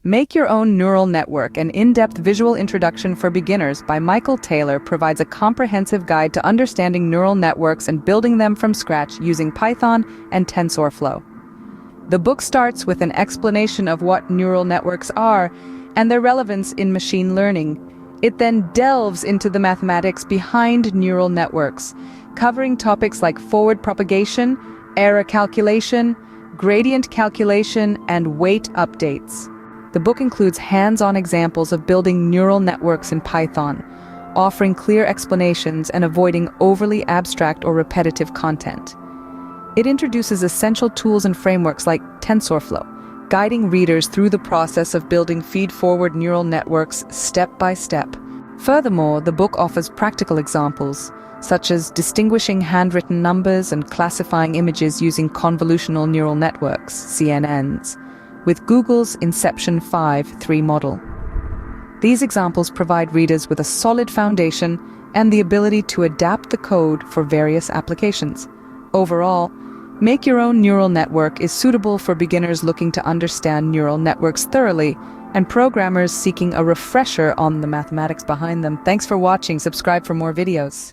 Make Your Own Neural Network, an in-depth visual introduction for beginners by Michael Taylor provides a comprehensive guide to understanding neural networks and building them from scratch using Python and TensorFlow. The book starts with an explanation of what neural networks are and their relevance in machine learning. It then delves into the mathematics behind neural networks, covering topics like forward propagation, error calculation, gradient calculation, and weight updates. The book includes hands-on examples of building neural networks in Python, offering clear explanations and avoiding overly abstract or repetitive content. It introduces essential tools and frameworks like TensorFlow, guiding readers through the process of building feed-forward neural networks step by step. Furthermore, the book offers practical examples, such as distinguishing handwritten numbers and classifying images using convolutional neural networks, CNNs, with Google's Inception 5.3 model. These examples provide readers with a solid foundation and the ability to adapt the code for various applications. Overall, Make Your Own Neural Network is suitable for beginners looking to understand neural networks thoroughly and programmers seeking a refresher on the mathematics behind them. Thanks for watching. Subscribe for more videos.